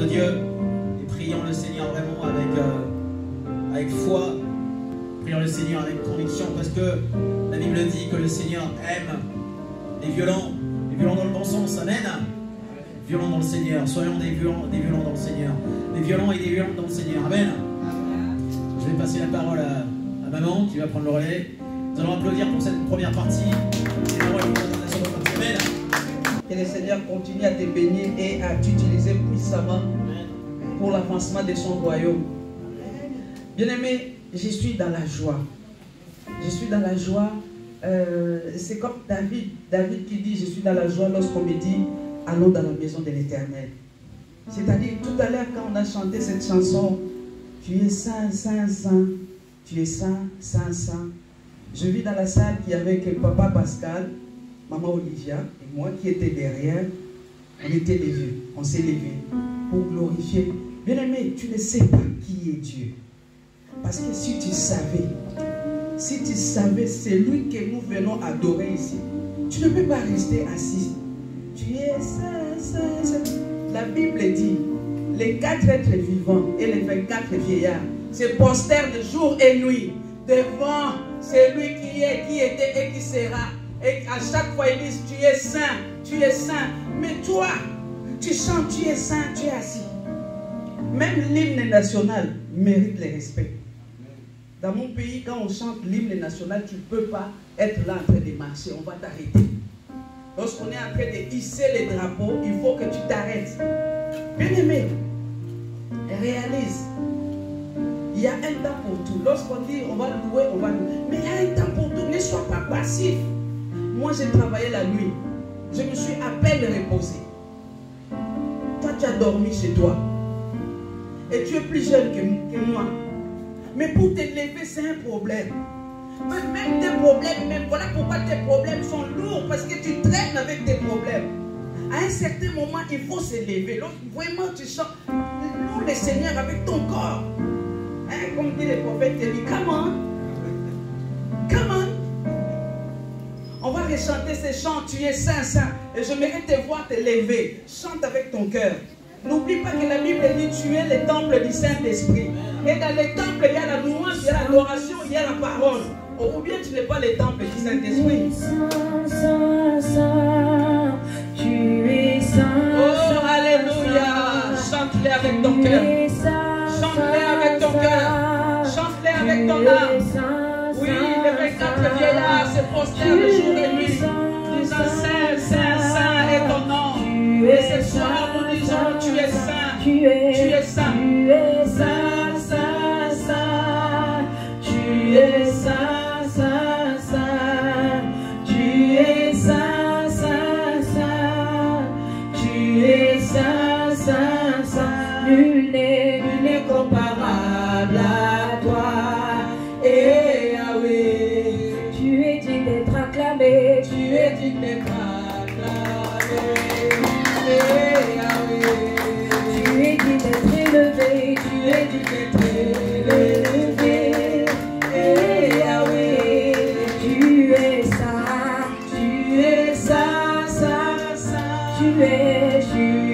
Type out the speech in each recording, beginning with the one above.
de Dieu et prions le Seigneur vraiment avec foi. Prions le Seigneur avec conviction parce que la Bible dit que le Seigneur aime les violents dans le bon sens. Amen. Violents dans le Seigneur. Soyons des violents dans le Seigneur. Des violents et des violentes dans le Seigneur. Amen. Je vais passer la parole à maman qui va prendre le relais. Nous allons applaudir pour cette première partie. Amen. Que le Seigneur continue à te bénir et à t'utiliser puissamment pour l'avancement de son royaume. Bien-aimé, je suis dans la joie. Je suis dans la joie. C'est comme David qui dit, je suis dans la joie lorsqu'on me dit, allons dans la maison de l'Éternel. C'est-à-dire, tout à l'heure, quand on a chanté cette chanson, tu es saint, saint, saint, tu es saint, saint, saint. Je vis dans la salle qui avec papa Pascal, maman Olivia et moi qui étaient derrière. On était levés, on s'est levés pour glorifier. Bien-aimé, tu ne sais pas qui est Dieu. Parce que si tu savais celui que nous venons adorer ici, tu ne peux pas rester assis. Tu es saint, saint, saint. La Bible dit, les 4 êtres vivants et les 24 vieillards se prosternent de jour et nuit devant celui qui est, qui était et qui sera. Et à chaque fois, ils disent, tu es saint, tu es saint. Mais toi, tu chantes, tu es saint, tu es assis. Même l'hymne national mérite le respect. Dans mon pays, quand on chante l'hymne national, tu ne peux pas être là en train de marcher, on va t'arrêter. Lorsqu'on est en train de hisser les drapeaux, il faut que tu t'arrêtes. Bien-aimé, réalise, il y a un temps pour tout. Lorsqu'on dit on va louer, on va louer. Mais il y a un temps pour tout, ne sois pas passif. Moi, j'ai travaillé la nuit. Je me suis à peine reposé. Toi, tu as dormi chez toi. Et tu es plus jeune que moi. Mais pour te lever, c'est un problème. Même tes problèmes, même voilà pourquoi tes problèmes sont lourds. Parce que tu traînes avec tes problèmes. À un certain moment, il faut se lever. Lorsque vraiment tu chantes, loue le Seigneur avec ton corps. Hein, comme dit le prophète, il dit, come on. Come on. On va rechanter ces chants, tu es saint, saint. Et je mérite te voir te lever. Chante avec ton cœur. N'oublie pas que la Bible dit tu es le temple du Saint-Esprit. Et dans le temple, il y a la louange, il y a l'adoration, il y a la parole. Ou bien tu n'es pas le temple du Saint-Esprit. Saint, saint, saint, tu es saint. Oh, alléluia. Chante-le avec ton cœur. Chante-le avec ton cœur. Chante-le avec ton âme. Oui, les 24 vieillards se prosternent le jour et nuit, disant Saint, Saint, Saint est ton nom. Et ce soir, nous disons tu es saint. Tu es saint. Tu es saint, saint, saint. Tu es saint, saint, saint. Tu es saint, saint, saint. Tu es saint, saint, saint. Nul n'est comparable à toi. Et Yahweh, tu es digne d'être acclamé. Tu es digne d'être acclamé. Et Yahweh, Tu es digne d'être élevé. tu es digne d'être élevé. Et Yahweh, Tu es saint. tu es saint, saint, saint. Tu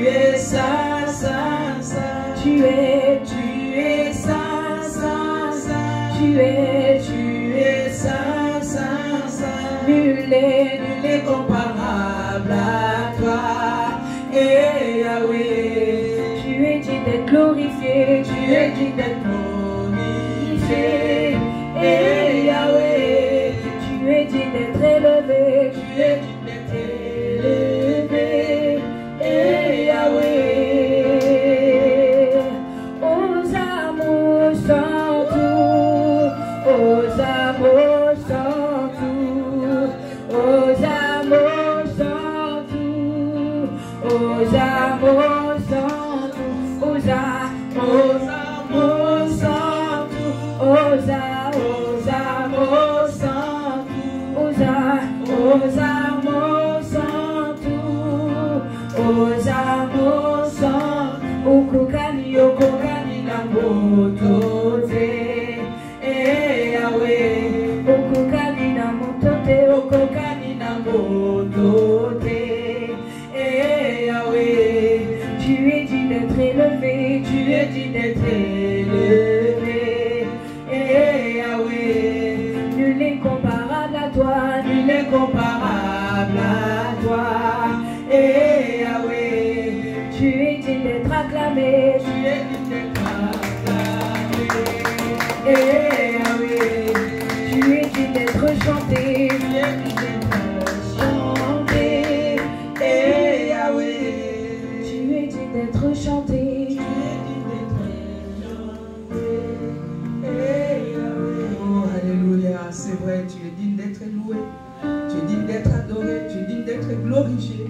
es saint, saint, saint. Tu es saint, saint, saint. Tu es saint, saint, saint. Nul n'est comparable à toi. Et Yahweh, Tu es digne d'être glorifié. tu es digne d'être glorifié. Et Yahweh, Tu es digne d'être élevé. tu es digne d'être élevé. Et Yahweh, Aux amours sans tout, aux amours sans tout, aux amours sans tout, aux amours sans tout, aux amours sans tout, aux amours sans tout, aux amours sans tout, aux amours sans okokani okokani na motote. et Yahweh, Okokani na motote, okokani na motote. et Yahweh, Tu es digne d'être d'être élevé, tu es digne d'être élevé. Eh Yahweh, nul n'est comparable à toi, nul n'est comparable à toi. Eh Yahweh, tu es digne d'être acclamé, tu es digne d'être acclamé. Eh Yahweh, tu es digne d'être chanté, tu es digne d'être chanté. Eh Yahweh, tu es digne d'être chanté, tu es digne d'être chanté. Eh Yahweh. Oh, alléluia, c'est vrai, tu es digne d'être loué, tu es digne d'être adoré, tu es digne d'être glorifié,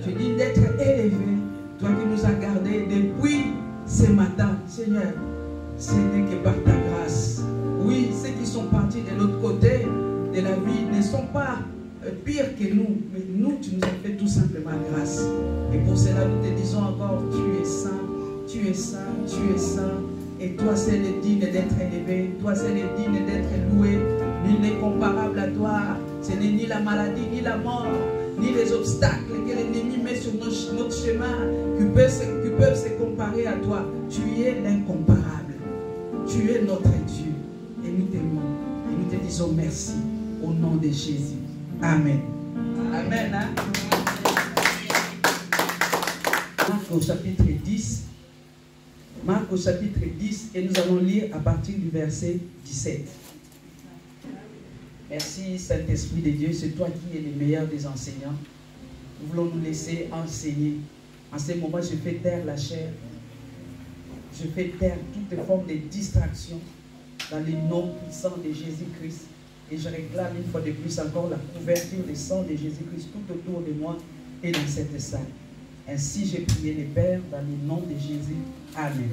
tu es digne d'être élevé. Toi qui nous as gardés depuis ce matin, Seigneur, ce n'est que par ta grâce. Oui, ceux qui sont partis de l'autre côté de la vie ne sont pas pires que nous, mais nous, tu nous as fait tout simplement grâce. Et pour cela, nous te disons encore, tu es saint, tu es saint, tu es saint. Et toi, seul est digne d'être élevé, toi, seul est digne d'être loué. Nul n'est comparable à toi. Ce n'est ni la maladie, ni la mort, ni les obstacles que l'ennemi met sur notre chemin qui peuvent se comparer à toi. Tu es l'incomparable. Tu es notre Dieu. Et nous t'aimons. Et nous te disons merci au nom de Jésus. Amen. Amen. Hein? Marc au chapitre 10. Marc au chapitre 10 et nous allons lire à partir du verset 17. Merci Saint-Esprit de Dieu, c'est toi qui es le meilleur des enseignants. Nous voulons nous laisser enseigner. En ce moment, je fais taire la chair. Je fais taire toutes les formes de distraction dans le nom puissant de Jésus-Christ. Et je réclame une fois de plus encore la couverture du sang de Jésus-Christ tout autour de moi et dans cette salle. Ainsi, j'ai prié le Père dans le nom de Jésus. Amen.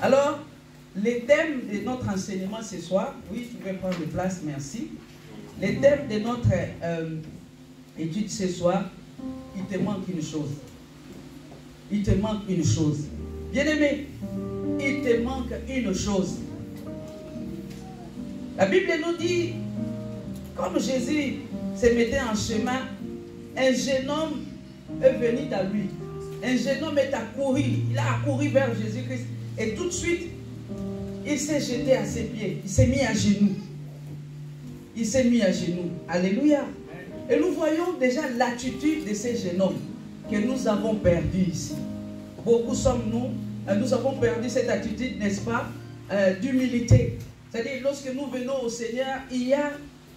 Alors, le thème de notre enseignement ce soir, oui, tu peux prendre place, merci. Le thème de notre étude ce soir, il te manque une chose. Il te manque une chose. Bien-aimé, il te manque une chose. La Bible nous dit, comme Jésus se mettait en chemin, un jeune homme est venu à lui. Un jeune homme est accouru, il a accouru vers Jésus-Christ. Et tout de suite, il s'est jeté à ses pieds. Il s'est mis à genoux. Il s'est mis à genoux. Alléluia. Et nous voyons déjà l'attitude de ces jeunes hommes que nous avons perdu ici. Beaucoup sommes-nous, nous avons perdu cette attitude, n'est-ce pas, d'humilité. C'est-à-dire, lorsque nous venons au Seigneur, il y a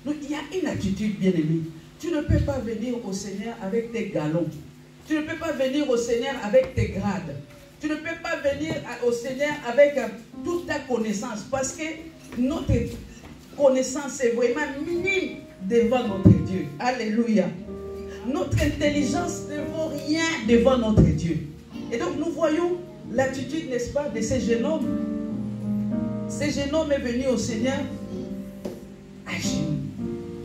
une attitude bien-aimée. Tu ne peux pas venir au Seigneur avec tes galons. Tu ne peux pas venir au Seigneur avec tes grades. Tu ne peux pas venir au Seigneur avec toute ta connaissance. Parce que notre connaissance est vraiment minime devant notre Dieu. Alléluia. Notre intelligence ne vaut rien devant notre Dieu. Et donc nous voyons l'attitude, n'est-ce pas, de ces jeunes hommes. Ce jeune homme est venu au Seigneur à genoux.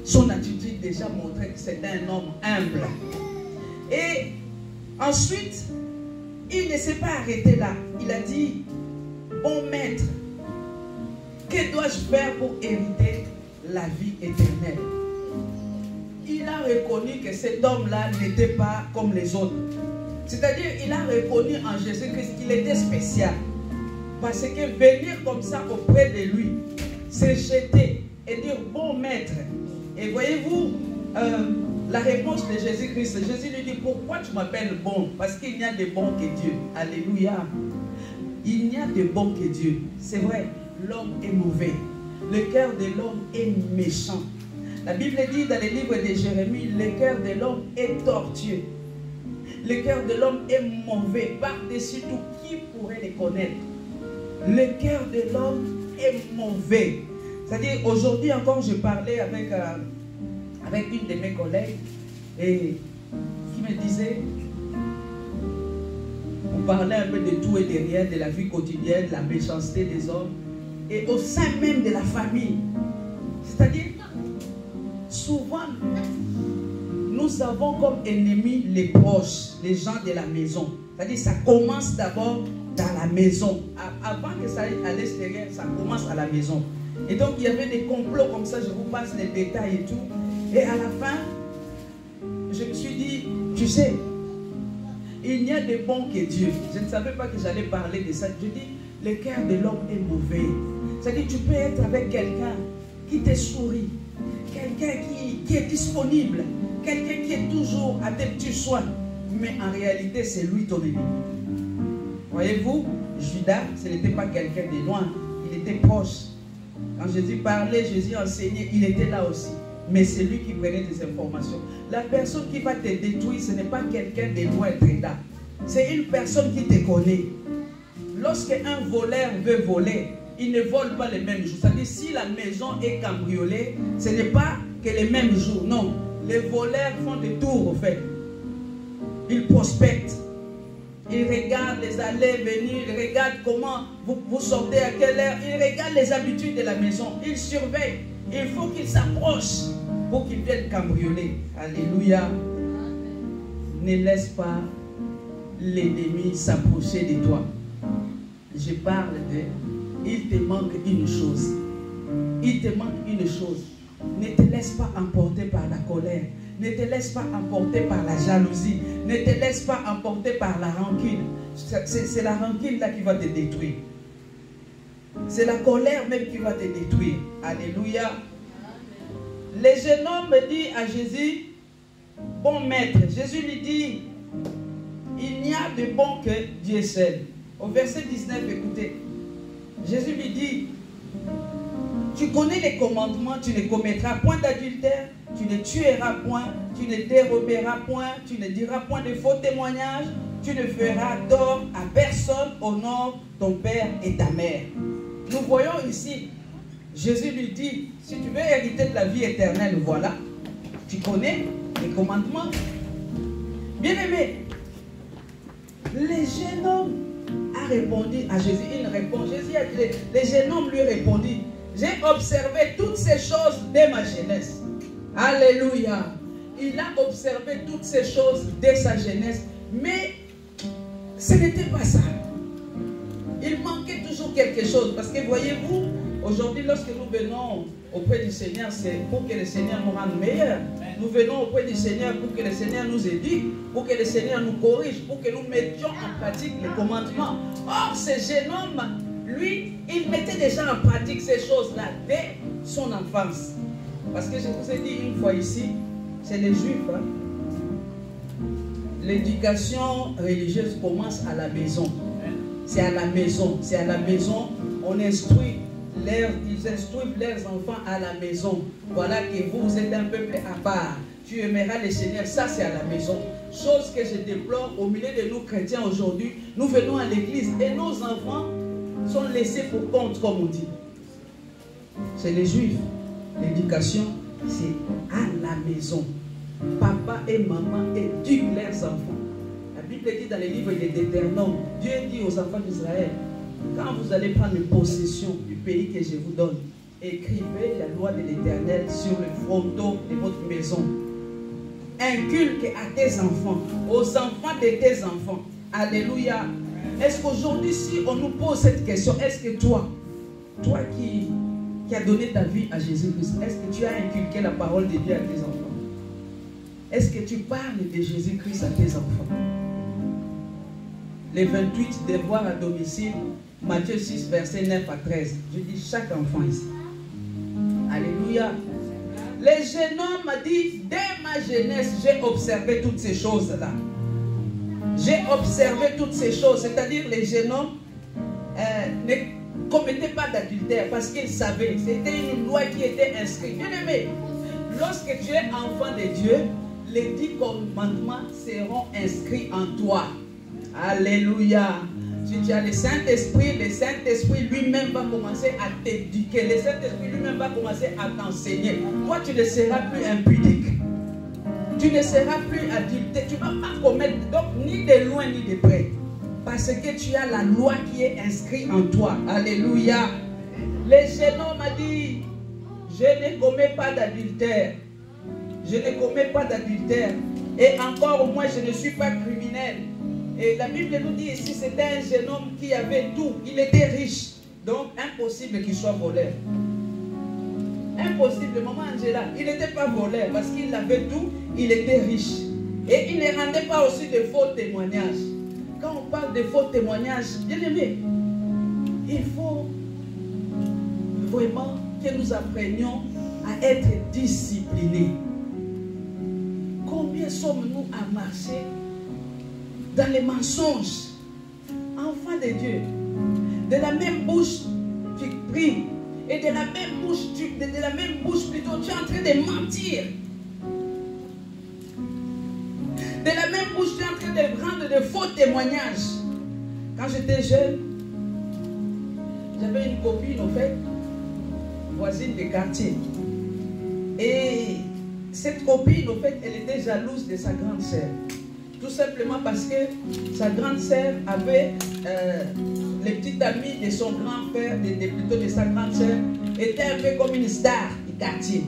Son attitude déjà montrait que c'était un homme humble. Et ensuite, il ne s'est pas arrêté là. Il a dit, bon maître, que dois-je faire pour hériter la vie éternelle? Il a reconnu que cet homme-là n'était pas comme les autres. C'est-à-dire, il a reconnu en Jésus-Christ qu'il était spécial. Parce que venir comme ça auprès de lui, se jeter et dire, bon maître. Et voyez-vous, la réponse de Jésus-Christ, Jésus lui dit, pourquoi tu m'appelles bon? Parce qu'il n'y a de bon que Dieu. Alléluia. Il n'y a de bon que Dieu. C'est vrai, l'homme est mauvais. Le cœur de l'homme est méchant. La Bible dit dans le livre de Jérémie, le cœur de l'homme est tortueux. Le cœur de l'homme est mauvais. Par-dessus tout, qui pourrait le connaître? Le cœur de l'homme est mauvais. C'est-à-dire, aujourd'hui encore, je parlais avec une de mes collègues et qui me disait, on parlait un peu de tout et de rien, de la vie quotidienne, de la méchanceté des hommes et au sein même de la famille. C'est-à-dire, souvent, nous avons comme ennemis les proches, les gens de la maison. C'est-à-dire, ça commence d'abord dans la maison. Avant que ça aille à l'extérieur, ça commence à la maison. Et donc, il y avait des complots comme ça, je vous passe les détails et tout. Et à la fin, je me suis dit, tu sais, Il n'y a de bon que Dieu. Je ne savais pas que j'allais parler de ça. Je dis, le cœur de l'homme est mauvais. C'est-à-dire, tu peux être avec quelqu'un qui te sourit, quelqu'un qui est disponible, quelqu'un qui est toujours à tes petits soins, mais en réalité, c'est lui ton ennemi. Voyez-vous, Judas, ce n'était pas quelqu'un de loin, il était proche. Quand Jésus parlait, Jésus enseignait, il était là aussi. Mais c'est lui qui prenait des informations. La personne qui va te détruire, ce n'est pas quelqu'un de loin, là. C'est une personne qui te connaît. Lorsqu'un voleur veut voler, il ne vole pas les mêmes jours. C'est-à-dire, si la maison est cambriolée, ce n'est pas que les mêmes jours. Non, les voleurs font des tours, au fait. Ils prospectent. Ils regardent les allées, venir, ils regardent comment vous sortez à quelle heure. Ils regardent les habitudes de la maison. Ils surveillent. Il faut qu'ils s'approchent pour qu'ils viennent cambrioler. Alléluia. Ne laisse pas l'ennemi s'approcher de toi. Je parle de... Il te manque une chose. Il te manque une chose. Ne te laisse pas emporter par la colère. Ne te laisse pas emporter par la jalousie. Ne te laisse pas emporter par la rancune. C'est la rancune là qui va te détruire. C'est la colère même qui va te détruire. Alléluia. Le jeune homme dit à Jésus, bon maître, Jésus lui dit, il n'y a de bon que Dieu seul. Au verset 19, écoutez, Jésus lui dit, tu connais les commandements, tu ne commettras point d'adultère, tu ne tueras point, tu ne déroberas point, tu ne diras point de faux témoignages, tu ne feras tort à personne, honore ton père et ta mère. Nous voyons ici, Jésus lui dit, si tu veux hériter de la vie éternelle, voilà, tu connais les commandements. Bien-aimé, le jeune homme a répondu à Jésus, il répond, Jésus a dit, le jeune homme lui répondit, j'ai observé toutes ces choses dès ma jeunesse. Alléluia. Il a observé toutes ces choses dès sa jeunesse, mais ce n'était pas ça. Il manquait toujours quelque chose, parce que voyez-vous, aujourd'hui lorsque nous venons auprès du Seigneur, c'est pour que le Seigneur nous rende meilleurs. Nous venons auprès du Seigneur pour que le Seigneur nous éduque, pour que le Seigneur nous corrige, pour que nous mettions en pratique les commandements. Or, ce jeune homme, lui, il mettait déjà en pratique ces choses-là dès son enfance. Parce que je vous ai dit une fois ici, c'est les Juifs. Hein? L'éducation religieuse commence à la maison. C'est à la maison. C'est à la maison. On instruit ils instruisent leurs enfants à la maison. Voilà que vous êtes un peuple à part. Tu aimeras le Seigneur. Ça, c'est à la maison. Chose que je déplore au milieu de nous chrétiens aujourd'hui. Nous venons à l'église et nos enfants sont laissés pour compte, comme on dit. C'est les Juifs. L'éducation, c'est à la maison. Papa et maman éduquent leurs enfants. La Bible dit dans les livres de Deutéronome, Dieu dit aux enfants d'Israël, quand vous allez prendre possession du pays que je vous donne, écrivez la loi de l'Éternel sur le fronton de votre maison. Inculque à tes enfants, aux enfants de tes enfants. Alléluia. Est-ce qu'aujourd'hui, si on nous pose cette question, est-ce que toi qui as donné ta vie à Jésus-Christ, est-ce que tu as inculqué la parole de Dieu à tes enfants? Est-ce que tu parles de Jésus-Christ à tes enfants? Les 28 devoirs à domicile, Matthieu 6, verset 9 à 13. Je dis chaque enfant ici. Alléluia. Le jeune homme m'a dit, dès ma jeunesse, j'ai observé toutes ces choses-là. J'ai observé toutes ces choses. C'est-à-dire, les jeunes hommes ne commettaient pas d'adultère parce qu'ils savaient. C'était une loi qui était inscrite. Bien aimé, lorsque tu es enfant de Dieu, les 10 commandements seront inscrits en toi. Alléluia. Si tu as le Saint-Esprit lui-même va commencer à t'éduquer. Le Saint-Esprit lui-même va commencer à t'enseigner. Toi, tu ne seras plus impudique. Tu ne seras plus adulte. Tu ne vas pas commettre donc ni de loin ni de près. Parce que tu as la loi qui est inscrite en toi. Alléluia. Le jeune homme a dit, je ne commets pas d'adultère. Je ne commets pas d'adultère. Et encore au moins, je ne suis pas criminel. Et la Bible nous dit ici, c'était un jeune homme qui avait tout. Il était riche. Donc, impossible qu'il soit voleur. Impossible. Maman Angela, il n'était pas voleur parce qu'il avait tout. Il était riche. Et il ne rendait pas aussi de faux témoignages. Quand on parle de faux témoignages, bien aimé, il faut vraiment que nous apprenions à être disciplinés. Combien sommes-nous à marcher dans les mensonges? Enfants de Dieu, de la même bouche tu pries et de la même bouche plutôt tu es en train de mentir. De la même bouche tu es en train de rendre de faux témoignages. Quand j'étais jeune, j'avais une copine, en fait, voisine de quartier. Et cette copine, en fait, elle était jalouse de sa grande sœur. Tout simplement parce que sa grande sœur avait les petites amies de son grand frère, plutôt de sa grande sœur, était un peu comme une star du quartier.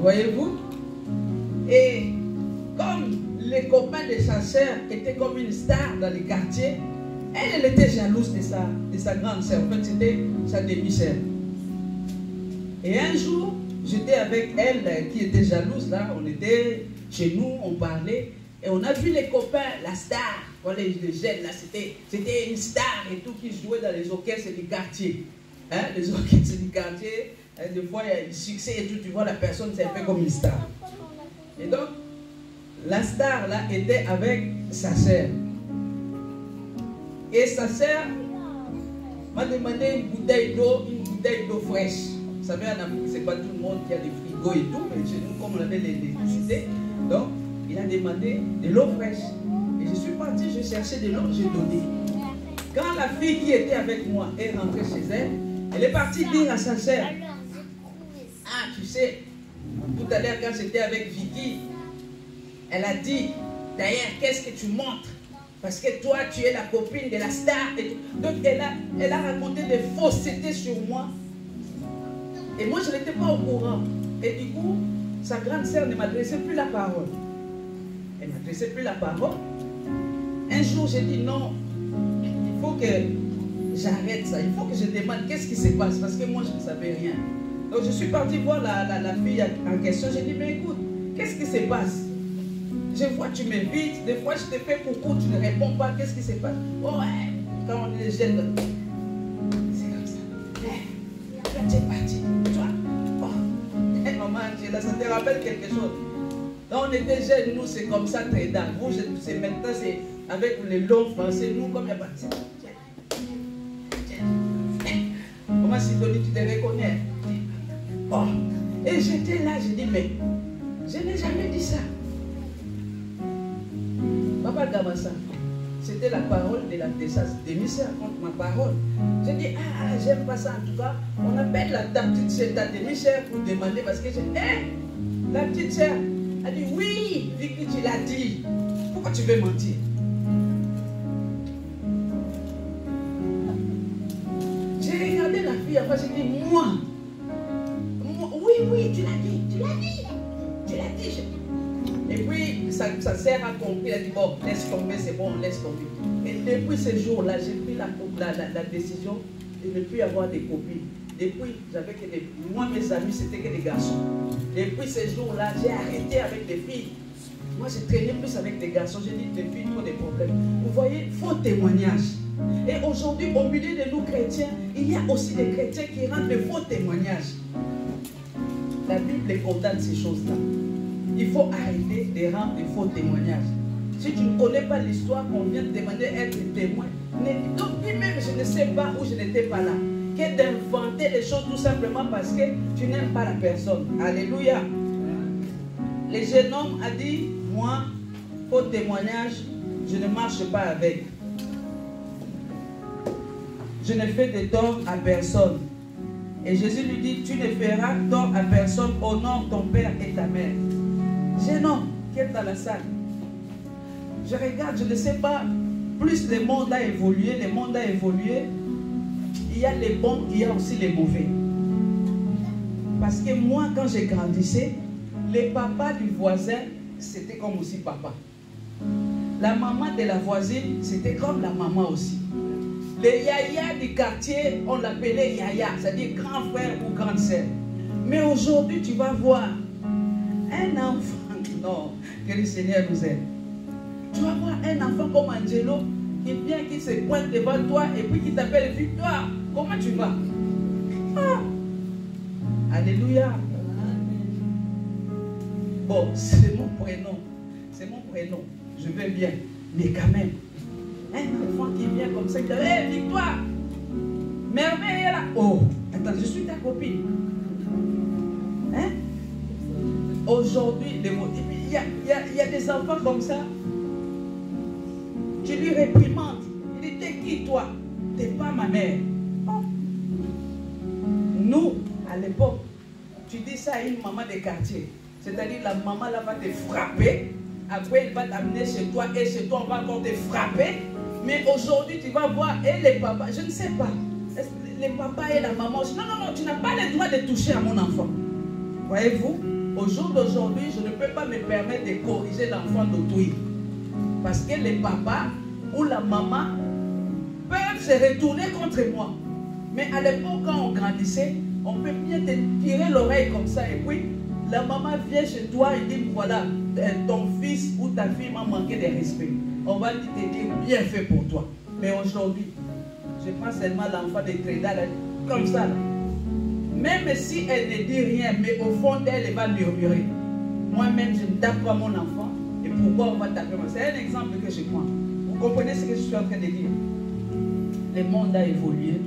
Voyez-vous? Et comme les copains de sa sœur étaient comme une star dans le quartier, elle était jalouse de sa grande sœur. En fait, c'était sa demi-sœur. Et un jour, j'étais avec elle qui était jalouse là. On était chez nous, on parlait. Et on a vu les copains, la star. Voilà, les jeunes là, c'était une star et tout qui jouait dans les orchestres du quartier. Hein, les orchestres du quartier, des fois il y a du succès et tout. Tu vois, la personne, c'est un peu comme une star. Et donc, la star là était avec sa sœur. Et sa sœur m'a demandé une bouteille d'eau fraîche. Vous savez, en Afrique, c'est pas tout le monde qui a des frigos et tout, mais chez nous, comme on avait l'électricité, donc il a demandé de l'eau fraîche. Et je suis parti, je cherchais de l'eau, j'ai donné. Quand la fille qui était avec moi est rentrée chez elle, elle est partie dire à sa sœur, ah, tu sais, tout à l'heure quand j'étais avec Vicky, elle a dit, d'ailleurs, qu'est-ce que tu montres? Parce que toi, tu es la copine de la star. Et tout. Donc, elle a raconté des faussetés sur moi. Et moi, je n'étais pas au courant. Et du coup, sa grande sœur ne m'adressait plus la parole. Elle ne m'adressait plus la parole. Un jour, j'ai dit non, il faut que j'arrête ça. Il faut que je demande qu'est-ce qui se passe. Parce que moi, je ne savais rien. Donc, je suis parti voir la fille en question. J'ai dit, mais écoute, qu'est-ce qui se passe? Je vois que tu m'invites. Des fois, je te fais coucou, tu ne réponds pas. Qu'est-ce qui se passe? Oh, ouais, quand on est jeune, c'est comme ça. Toi, tu es parti. Toi, oh, maman, Angela, ça te rappelle quelque chose? Quand on était jeunes, nous, c'est comme ça, très dingue. Vous, c'est maintenant, c'est avec les longs français. Nous, comme il n'y a pas de... Comment Sidonie, tu te reconnais? Oh. Et j'étais là, j'ai dit, mais je n'ai jamais dit ça. Papa Gamassa, c'était la parole de sa demi-sœur contre ma parole. J'ai dit, ah, j'aime pas ça en tout cas. On appelle ta petite sœur, ta demi-sœur pour demander parce que j'ai la petite sœur a dit, oui, Vicky, tu l'as dit. Pourquoi tu veux mentir? J'ai regardé la fille, après j'ai dit, moi, oui, tu l'as dit, tu l'as dit. Et puis, sa sœur a compris, elle a dit, bon, laisse tomber, c'est bon, laisse tomber. Et depuis ce jour-là, j'ai pris la décision de ne plus avoir des copines. Depuis, j'avais que des... Moi, mes amis, c'était que des garçons. Depuis ce jour-là, j'ai arrêté avec des filles. Moi, je traînais plus avec des garçons. J'ai dit, les filles, trop des problèmes. Vous voyez, faux témoignages. Et aujourd'hui, au milieu de nous chrétiens, il y a aussi des chrétiens qui rendent de faux témoignages. La Bible condamne ces choses-là. Il faut arrêter de rendre des faux témoignages. Si tu ne connais pas l'histoire qu'on vient de demander être témoin, donc lui-même je ne sais pas où je n'étais pas là. Que d'inventer les choses tout simplement parce que tu n'aimes pas la personne. Alléluia. Le jeune homme a dit, moi, faux témoignage, je ne marche pas avec. Je ne fais de tort à personne. Et Jésus lui dit, tu ne feras tort à personne, honore ton père et ta mère. Jeune homme qui est dans la salle, je regarde, je ne sais pas, plus le monde a évolué, il y a les bons, il y a aussi les mauvais. Parce que moi, quand j'ai grandissé, les papas du voisin, c'était comme aussi papa. La maman de la voisine, c'était comme la maman aussi. Les yaya du quartier, on l'appelait yaya, c'est-à-dire grand frère ou grande sœur. Mais aujourd'hui, tu vas voir un enfant Non, que le Seigneur nous aide. Tu vas voir un enfant comme Angelo qui vient, qui se pointe devant toi et puis qui t'appelle Victoire. Comment tu vas? Ah. Alléluia. Bon, c'est mon prénom. C'est mon prénom. Je vais bien. Mais quand même, un enfant qui vient comme ça, qui dit hey, Victoire, merveille est là. Oh, attends, je suis ta copine. Hein? Aujourd'hui, il y a des enfants comme ça. Tu lui réprimandes. Il dit, t'es qui toi? T'es pas ma mère. Oh. Nous, à l'époque, tu dis ça à une maman de quartier. C'est-à-dire la maman là va te frapper. Après, elle va t'amener chez toi et chez toi, on va encore te frapper. Mais aujourd'hui, tu vas voir, et les papas, je ne sais pas, les papas et la maman, non, tu n'as pas le droit de toucher à mon enfant. Voyez-vous, au jour d'aujourd'hui, je ne peux pas me permettre de corriger l'enfant d'autrui. Parce que les papas ou la maman peuvent se retourner contre moi. Mais à l'époque, quand on grandissait, on peut bien te tirer l'oreille comme ça. Et puis, la maman vient chez toi et dit, voilà, ton fils ou ta fille m'a manqué de respect. On va te dire, bien fait pour toi. Mais aujourd'hui, je prends seulement l'enfant de Tréda, comme ça. Là. Même si elle ne dit rien, mais au fond d'elle, elle va murmurer. Moi-même, je ne tape pas mon enfant. Et pourquoi on va taper moi? C'est un exemple que je prends. Vous comprenez ce que je suis en train de dire? Le monde a évolué,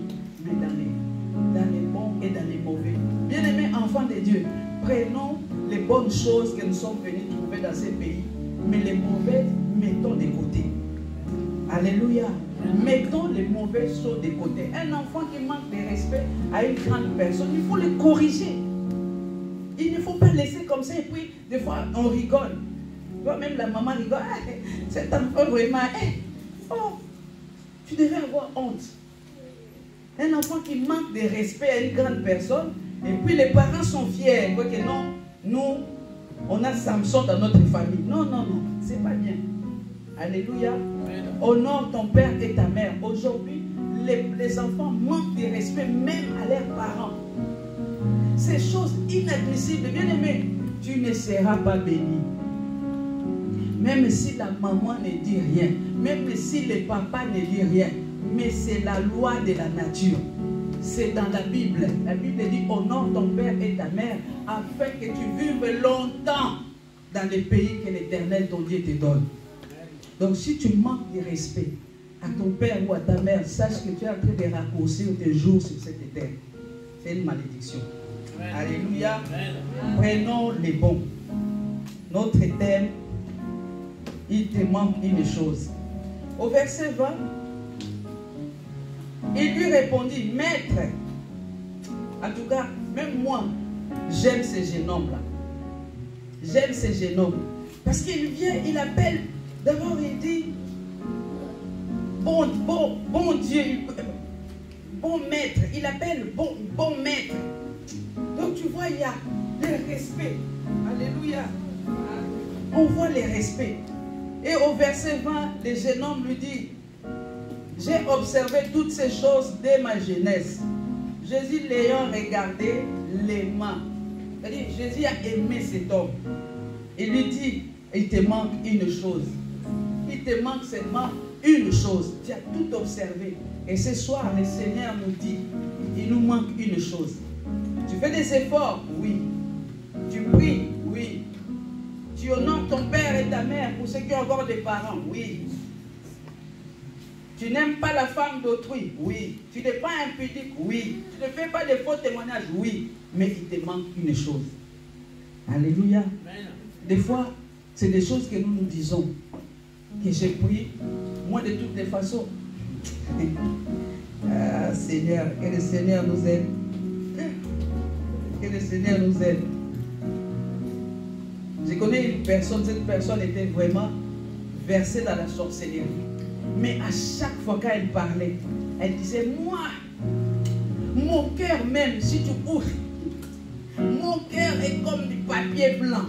mais dans les bons et dans les mauvais. Bien-aimés enfants de Dieu, prenons les bonnes choses que nous sommes venus trouver dans ces pays, mais les mauvaises, mettons de côté. Alléluia. Mettons les mauvaises choses de côté. Un enfant qui manque de respect à une grande personne, il faut le corriger. Il ne faut pas laisser comme ça et puis des fois on rigole. Même la maman rigole. Cet enfant vraiment, oh, tu devais avoir honte. Un enfant qui manque de respect à une grande personne, et puis les parents sont fiers. Que non, nous, on a Samson dans notre famille. Non, c'est pas bien. Alléluia. Honore ton père et ta mère. Aujourd'hui, les enfants manquent de respect même à leurs parents. Ces choses inadmissibles. Bien aimé, tu ne seras pas béni. Même si la maman ne dit rien, même si le papa ne dit rien, mais c'est la loi de la nature. C'est dans la Bible. La Bible dit honore ton père et ta mère afin que tu vives longtemps dans les pays que l'Éternel ton Dieu te donne. Donc si tu manques de respect à ton père ou à ta mère, sache que tu es en train de raccourcir tes jours sur cette terre. C'est une malédiction. Amen. Alléluia. Amen. Prenons les bons. Notre thème, il te manque une chose. Au verset 20, il lui répondit, maître, en tout cas, même moi, j'aime ces jeunes hommes-là. J'aime ces jeunes hommes. Parce qu'il vient, il appelle, d'abord il dit, bon Dieu, bon maître, il appelle bon maître. Donc tu vois, il y a le respect. Alléluia. On voit le respect. Et au verset 20, le jeune homme lui dit, j'ai observé toutes ces choses dès ma jeunesse. Jésus l'ayant regardé, l'aimant. C'est-à-dire, Jésus a aimé cet homme. Il lui dit, il te manque une chose. Il te manque seulement une chose. Tu as tout observé. Et ce soir, le Seigneur nous dit, il nous manque une chose. Tu fais des efforts? Oui. Tu pries? Oui. Tu honores ton père et ta mère pour ceux qui ont encore des parents? Oui. Tu n'aimes pas la femme d'autrui? Oui. Tu n'es pas impudique? Oui. Tu ne fais pas de faux témoignages? Oui. Mais il te manque une chose. Alléluia. Amen. Des fois, c'est des choses que nous nous disons. Que j'ai pris. Moi, de toutes les façons. Ah, Seigneur, que le Seigneur nous aide. Que le Seigneur nous aide. Je connais une personne, cette personne était vraiment versée dans la sorcellerie. Mais à chaque fois qu'elle parlait, elle disait, moi, mon cœur même, si tu ouvres, mon cœur est comme du papier blanc.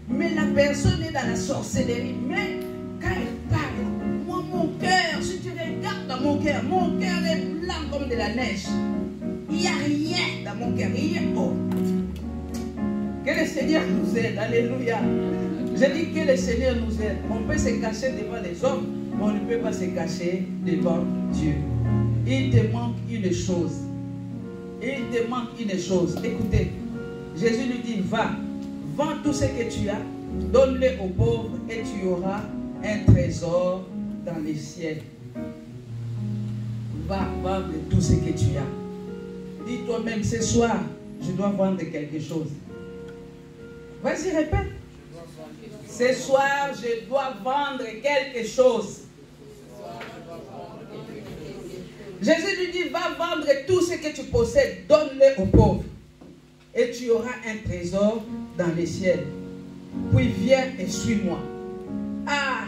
Mais la personne est dans la sorcellerie. Mais quand elle parle, moi, mon cœur, si tu regardes dans mon cœur est blanc comme de la neige. Il n'y a rien dans mon cœur, rien. Oh. Que le Seigneur nous aide. Alléluia. Je dis que le Seigneur nous aide. On peut se cacher devant les hommes, mais on ne peut pas se cacher devant Dieu. Il te manque une chose. Il te manque une chose. Écoutez, Jésus lui dit, va, vends tout ce que tu as, donne-le aux pauvres et tu auras un trésor dans les ciels. Va vendre tout ce que tu as. Dis toi-même, ce soir, je dois vendre quelque chose. Vas-y, répète. Ce soir, je dois vendre quelque chose. Jésus lui dit, va vendre tout ce que tu possèdes, donne-le aux pauvres. Et tu auras un trésor dans les ciels. Puis viens et suis-moi. Ah!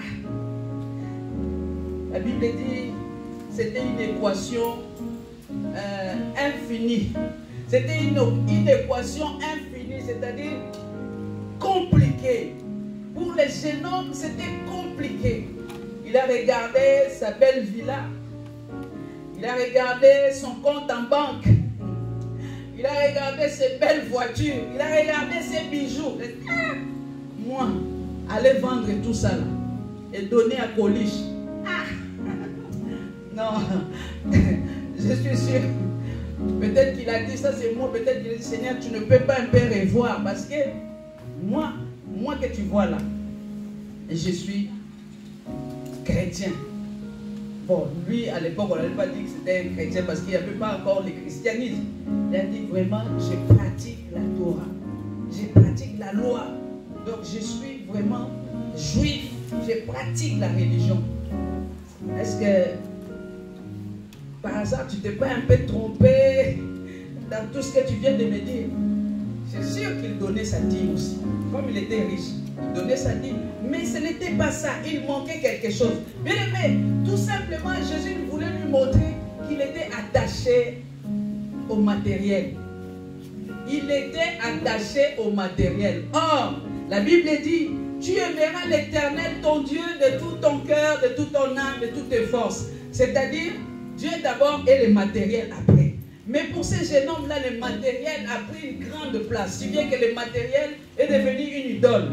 La Bible dit, c'était une équation infinie. C'était une équation infinie, c'est-à-dire compliquée. Pour les jeunes hommes, c'était compliqué. Il a regardé sa belle villa. Il a regardé son compte en banque. Il a regardé ses belles voitures. Il a regardé ses bijoux. Moi, aller vendre tout ça là et donner à Coliche. Ah. Non, je suis sûr. Peut-être qu'il a dit ça, c'est moi. Peut-être qu'il a dit, Seigneur, tu ne peux pas un peu revoir. Parce que moi que tu vois là, je suis chrétien. Bon, lui, à l'époque, on n'avait pas dit que c'était un chrétien parce qu'il n'y avait pas encore le christianisme. Il a dit vraiment, je pratique la Torah. Je pratique la loi. Donc, je suis vraiment juif. Je pratique la religion. Est-ce que, par hasard, tu t'es pas un peu trompé dans tout ce que tu viens de me dire? C'est sûr qu'il donnait sa dîme aussi. Comme il était riche, il donnait sa dîme. Mais ce n'était pas ça. Il manquait quelque chose. Bien aimé, tout simplement, Jésus voulait lui montrer qu'il était attaché au matériel. Il était attaché au matériel. Or, la Bible dit, tu aimeras l'Éternel, ton Dieu, de tout ton cœur, de toute ton âme, de toutes tes forces. C'est-à-dire, Dieu d'abord et le matériel après. Mais pour ces jeunes hommes-là, le matériel a pris une grande place. Si bien que le matériel est devenu une idole.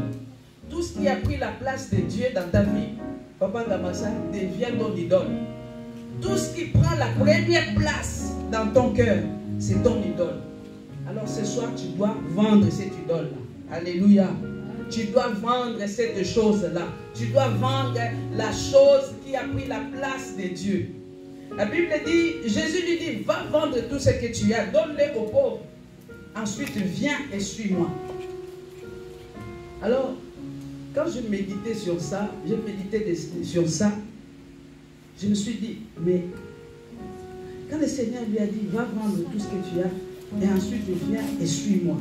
Tout ce qui a pris la place de Dieu dans ta vie, Papa Gamassa, devient ton idole. Tout ce qui prend la première place dans ton cœur, c'est ton idole. Alors ce soir, tu dois vendre cette idole-là. Alléluia. Tu dois vendre cette chose-là. Tu dois vendre la chose qui a pris la place de Dieu. La Bible dit, Jésus lui dit, va vendre tout ce que tu as, donne-le aux pauvres. Ensuite, viens et suis-moi. Alors, quand je méditais sur ça, je me suis dit, mais quand le Seigneur lui a dit, va vendre tout ce que tu as, et ensuite viens et suis-moi.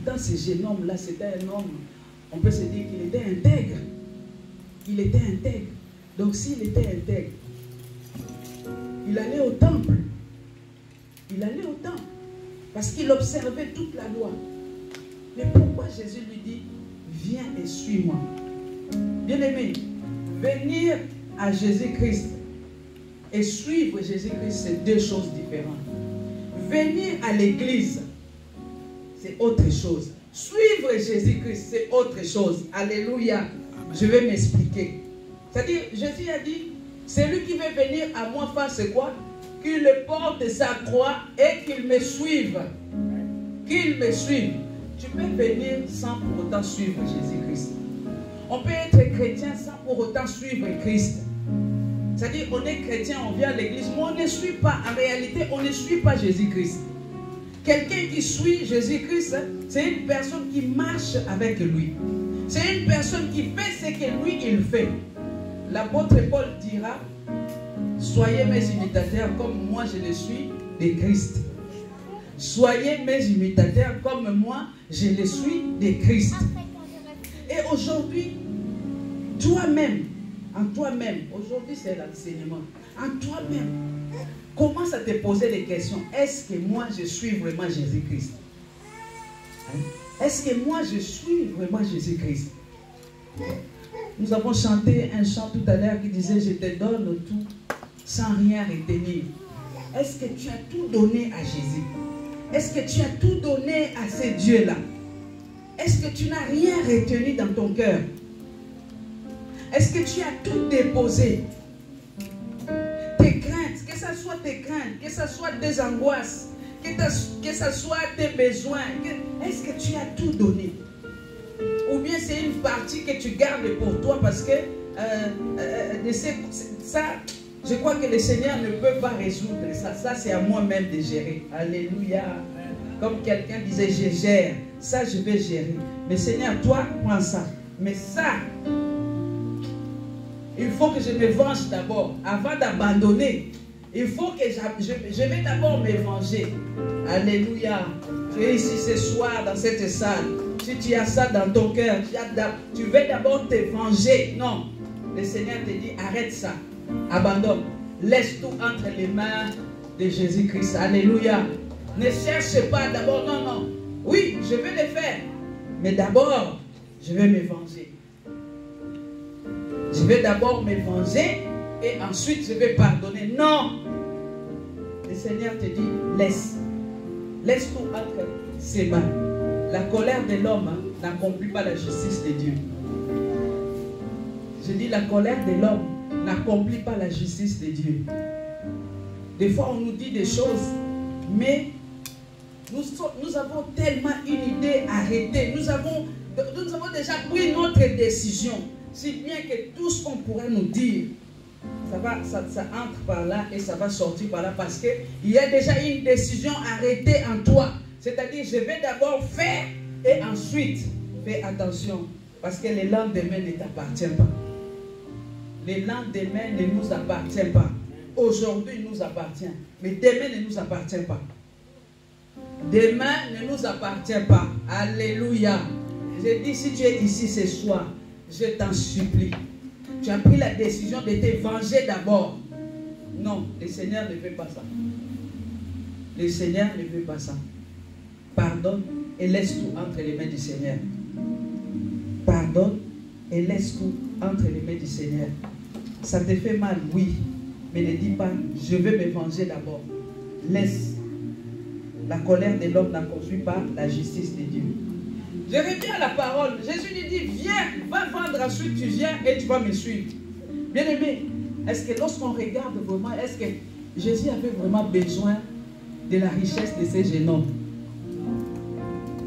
Pourtant, ce jeune homme-là, c'était un homme, on peut se dire qu'il était intègre. Il était intègre. Donc s'il était intègre, il allait au temple. Il allait au temple. Parce qu'il observait toute la loi. Mais pourquoi Jésus lui dit, viens et suis-moi? Bien-aimé, venir à Jésus-Christ et suivre Jésus-Christ, c'est deux choses différentes. Venir à l'église, c'est autre chose. Suivre Jésus-Christ, c'est autre chose. Alléluia. Je vais m'expliquer. C'est-à-dire, Jésus a dit, celui qui veut venir à moi fasse quoi? Qu'il porte sa croix et qu'il me suive. Qu'il me suive. Tu peux venir sans pour autant suivre Jésus-Christ. On peut être chrétien sans pour autant suivre Christ. C'est-à-dire, on est chrétien, on vient à l'église, mais on ne suit pas. En réalité, on ne suit pas Jésus-Christ. Quelqu'un qui suit Jésus-Christ, c'est une personne qui marche avec lui. C'est une personne qui fait ce que lui, il fait. L'apôtre Paul dira, soyez mes imitateurs comme moi je le suis de Christ. Soyez mes imitateurs comme moi je le suis de Christ. Et aujourd'hui, toi-même, en toi-même, aujourd'hui c'est l'enseignement, en toi-même, commence à te poser des questions. Est-ce que moi je suis vraiment Jésus-Christ? Est-ce que moi je suis vraiment Jésus-Christ? Nous avons chanté un chant tout à l'heure qui disait, je te donne tout sans rien retenir. Est-ce que tu as tout donné à Jésus? Est-ce que tu as tout donné à ces dieux-là? Est-ce que tu n'as rien retenu dans ton cœur? Est-ce que tu as tout déposé? Tes craintes, que ce soit tes craintes, que ce soit des angoisses, que ce soit tes besoins, est-ce que tu as tout donné? Ou bien c'est une partie que tu gardes pour toi parce que ça, je crois que le Seigneur ne peut pas résoudre ça. Ça, c'est à moi-même de gérer. Alléluia. Comme quelqu'un disait, je gère. Ça, je vais gérer. Mais Seigneur, toi, prends ça. Mais ça, il faut que je me venge d'abord. Avant d'abandonner, il faut que je vais d'abord me venger. Alléluia. Tu es ici ce soir dans cette salle. Si tu as ça dans ton cœur, tu veux d'abord te venger. Non. Le Seigneur te dit, arrête ça. Abandonne. Laisse tout entre les mains de Jésus-Christ. Alléluia. Ne cherche pas d'abord. Non, non. Oui, je vais le faire. Mais d'abord, je vais me venger. Je vais d'abord me venger et ensuite je vais pardonner. Non. Le Seigneur te dit, laisse. Laisse tout entre ses mains. La colère de l'homme n'accomplit pas la justice de Dieu. Je dis, la colère de l'homme n'accomplit pas la justice de Dieu. Des fois, on nous dit des choses, mais nous avons tellement une idée arrêtée. Nous avons déjà pris notre décision. Si bien que tout ce qu'on pourrait nous dire, ça entre par là et ça va sortir par là parce qu'il y a déjà une décision arrêtée en toi. C'est-à-dire, je vais d'abord faire et ensuite, fais attention parce que le lendemain ne t'appartient pas. Le lendemain ne nous appartient pas. Aujourd'hui nous appartient. Mais demain ne nous appartient pas. Demain ne nous appartient pas. Alléluia. Je dis, si tu es ici ce soir, je t'en supplie. Tu as pris la décision de te venger d'abord. Non, le Seigneur ne veut pas ça. Le Seigneur ne veut pas ça. Pardonne et laisse tout entre les mains du Seigneur. Pardonne et laisse tout entre les mains du Seigneur. Ça te fait mal, oui. Mais ne dis pas, je vais me venger d'abord. Laisse. La colère de l'homme n'accomplit pas la justice de Dieu. Je reviens à la parole. Jésus lui dit, viens, va vendre, ensuite tu viens et tu vas me suivre. Bien aimé, est-ce que lorsqu'on regarde vraiment, est-ce que Jésus avait vraiment besoin de la richesse de ces jeunes hommes?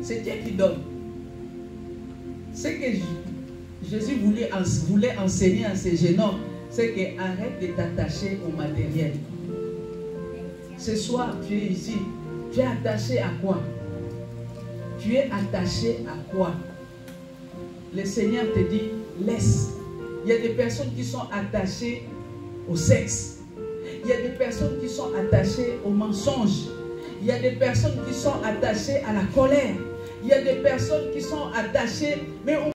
C'est Dieu qui donne. Ce que Jésus voulait enseigner à ces jeunes hommes, c'est que arrête de t'attacher au matériel. Ce soir, tu es ici. Tu es attaché à quoi? Tu es attaché à quoi? Le Seigneur te dit, laisse. Il y a des personnes qui sont attachées au sexe. Il y a des personnes qui sont attachées au mensonge. Il y a des personnes qui sont attachées à la colère. Il y a des personnes qui sont attachées, mais